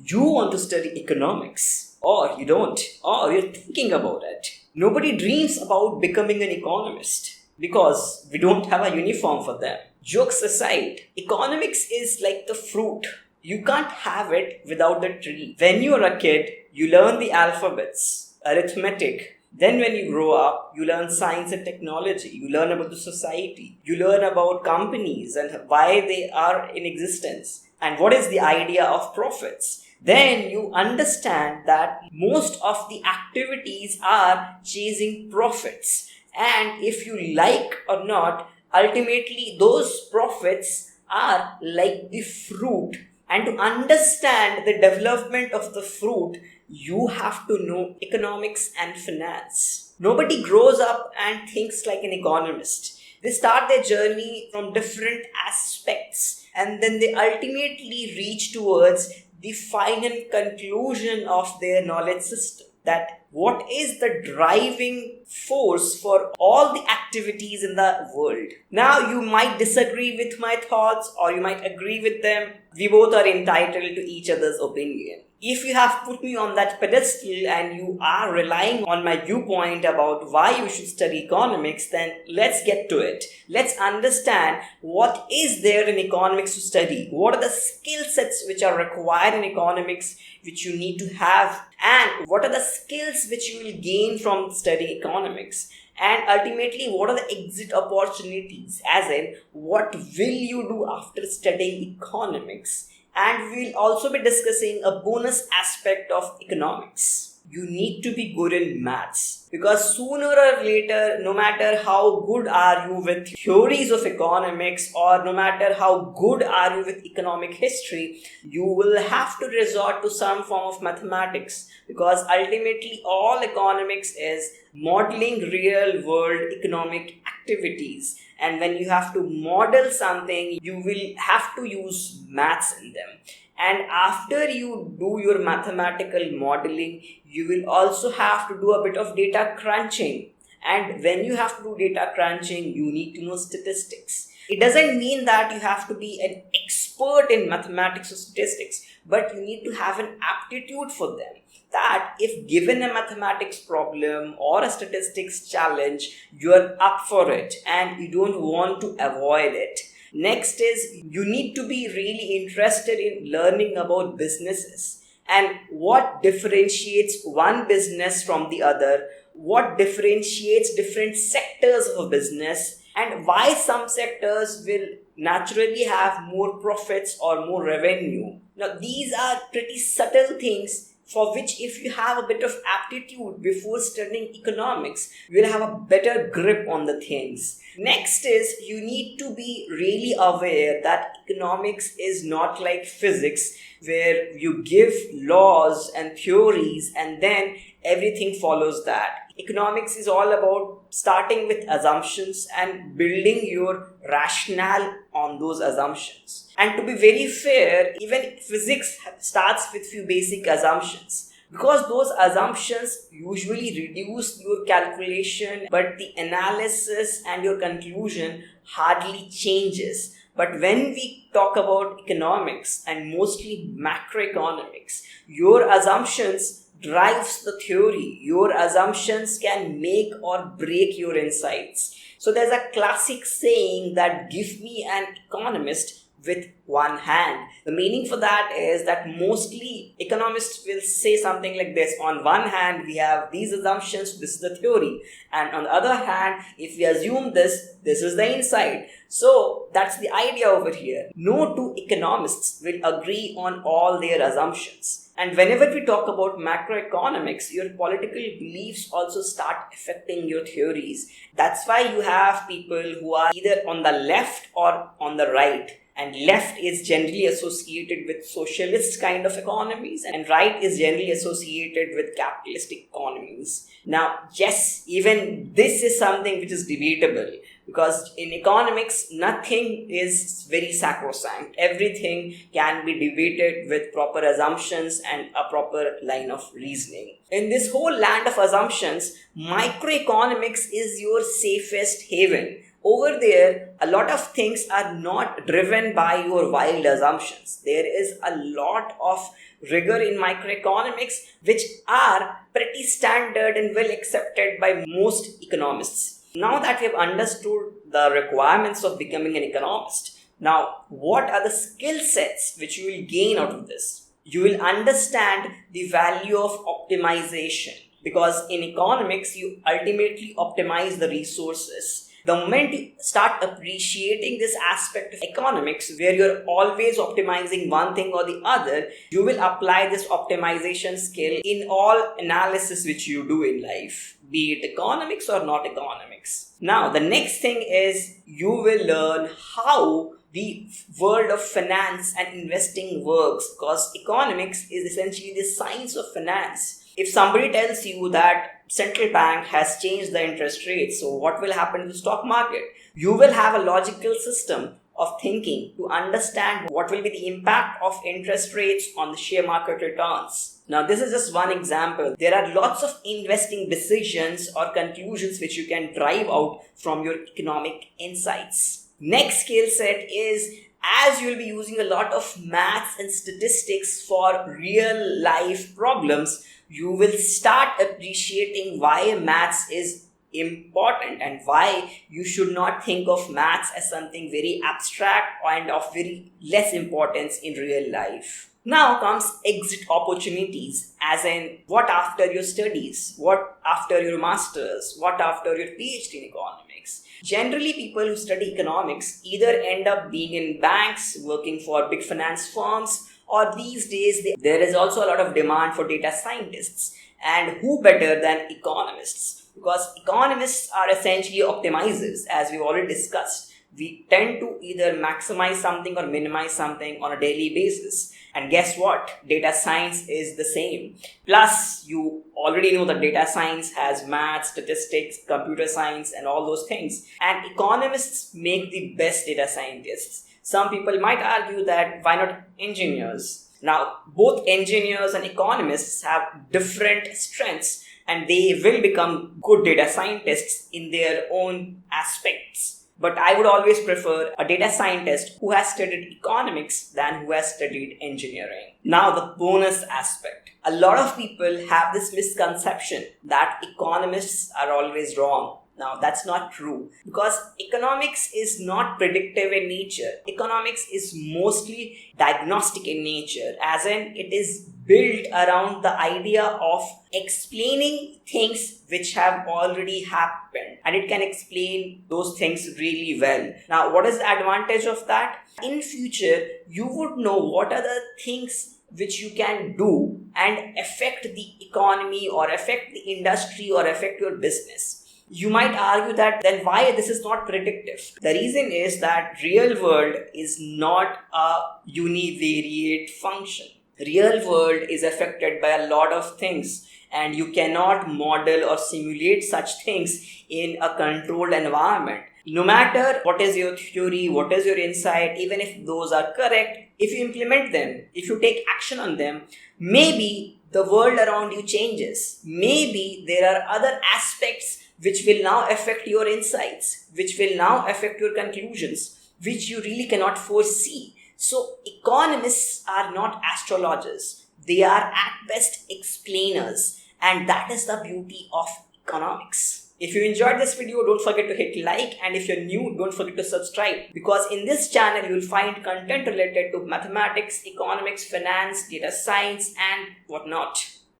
you want to study economics, or you don't, or you're thinking about it. Nobody dreams about becoming an economist because we don't have a uniform for them. Jokes aside, economics is like the fruit. You can't have it without the tree. When you're a kid, you learn the alphabets, arithmetic. Then when you grow up, you learn science and technology. You learn about the society. You learn about companies and why they are in existence. And what is the idea of profits. Then you understand that most of the activities are chasing profits. And if you like or not, ultimately those profits are like the fruit. And to understand the development of the fruit, you have to know economics and finance. Nobody grows up and thinks like an economist. They start their journey from different aspects and then they ultimately reach towards the final conclusion of their knowledge system. That what is the driving force for all the activities in the world. Now you might disagree with my thoughts or you might agree with them. We both are entitled to each other's opinion. If you have put me on that pedestal and you are relying on my viewpoint about why you should study economics, then let's get to it. Let's understand what is there in economics to study. What are the skill sets which are required in economics which you need to have, and what are the skills which you will gain from studying economics. And ultimately, what are the exit opportunities? As in, what will you do after studying economics? And we'll also be discussing a bonus aspect of economics. You need to be good in maths, because sooner or later, no matter how good are you with theories of economics or no matter how good are you with economic history, you will have to resort to some form of mathematics, because ultimately all economics is modeling real world economic activities. And when you have to model something, you will have to use maths in them. And after you do your mathematical modeling, you will also have to do a bit of data crunching. And when you have to do data crunching, you need to know statistics. It doesn't mean that you have to be an expert in mathematics or statistics, but you need to have an aptitude for them. That if given a mathematics problem or a statistics challenge, you're up for it and you don't want to avoid it. Next is you need to be really interested in learning about businesses and what differentiates one business from the other, what differentiates different sectors of a business, and why some sectors will naturally have more profits or more revenue. Now, these are pretty subtle things for which if you have a bit of aptitude before studying economics, you will have a better grip on the things. Next is you need to be really aware that economics is not like physics where you give laws and theories and then everything follows that. Economics is all about starting with assumptions and building your rationale on those assumptions. And to be very fair, even physics starts with few basic assumptions. Because those assumptions usually reduce your calculation, but the analysis and your conclusion hardly changes. But when we talk about economics and mostly macroeconomics, your assumptions drives the theory. Your assumptions can make or break your insights. So there's a classic saying that give me an economist with one hand. The meaning for that is that mostly economists will say something like this. On one hand, we have these assumptions, this is the theory. And on the other hand, if we assume this is the insight. So that's the idea over here. No two economists will agree on all their assumptions. And whenever we talk about macroeconomics, your political beliefs also start affecting your theories. That's why you have people who are either on the left or on the right. And left is generally associated with socialist kind of economies and right is generally associated with capitalistic economies. Now, yes, even this is something which is debatable because in economics, nothing is very sacrosanct. Everything can be debated with proper assumptions and a proper line of reasoning. In this whole land of assumptions, microeconomics is your safest haven. over there, a lot of things are not driven by your wild assumptions. There is a lot of rigor in microeconomics which are pretty standard and well accepted by most economists. Now that we have understood the requirements of becoming an economist, now what are the skill sets which you will gain out of this? You will understand the value of optimization, because in economics you ultimately optimize the resources. The moment you start appreciating this aspect of economics, where you're always optimizing one thing or the other, you will apply this optimization skill in all analysis which you do in life, be it economics or not economics. Now, the next thing is you will learn how the world of finance and investing works, because economics is essentially the science of finance. If somebody tells you that central bank has changed the interest rates, so what will happen to the stock market? You will have a logical system of thinking to understand what will be the impact of interest rates on the share market returns. Now, this is just one example. There are lots of investing decisions or conclusions which you can drive out from your economic insights. Next skill set is, as you will be using a lot of maths and statistics for real life problems, you will start appreciating why maths is important and why you should not think of maths as something very abstract and of very less importance in real life. Now comes exit opportunities, as in what after your studies, what after your masters, what after your PhD in economics. Generally, people who study economics either end up being in banks, working for big finance firms, or these days there is also a lot of demand for data scientists. And who better than economists? Because economists are essentially optimizers, as we've already discussed. We tend to either maximize something or minimize something on a daily basis. And guess what? Data science is the same. Plus, you already know that data science has math, statistics, computer science, and all those things. And economists make the best data scientists. Some people might argue that why not engineers? Now, both engineers and economists have different strengths, and they will become good data scientists in their own aspects. But I would always prefer a data scientist who has studied economics than who has studied engineering. Now, the bonus aspect. A lot of people have this misconception that economists are always wrong. Now, that's not true, because economics is not predictive in nature. Economics is mostly diagnostic in nature, as in it is built around the idea of explaining things which have already happened, and it can explain those things really well. Now, what is the advantage of that? In future, you would know what are the things which you can do and affect the economy or affect the industry or affect your business. You might argue that then why this is not predictive? The reason is that real world is not a univariate function. Real world is affected by a lot of things, and you cannot model or simulate such things in a controlled environment. No matter what is your theory, what is your insight, even if those are correct, if you implement them, if you take action on them, maybe the world around you changes. Maybe there are other aspects which will now affect your insights, which will now affect your conclusions, which you really cannot foresee. So economists are not astrologers. They are at best explainers, and that is the beauty of economics. If you enjoyed this video, don't forget to hit like, and if you're new, don't forget to subscribe, because in this channel you will find content related to mathematics, economics, finance, data science, and whatnot.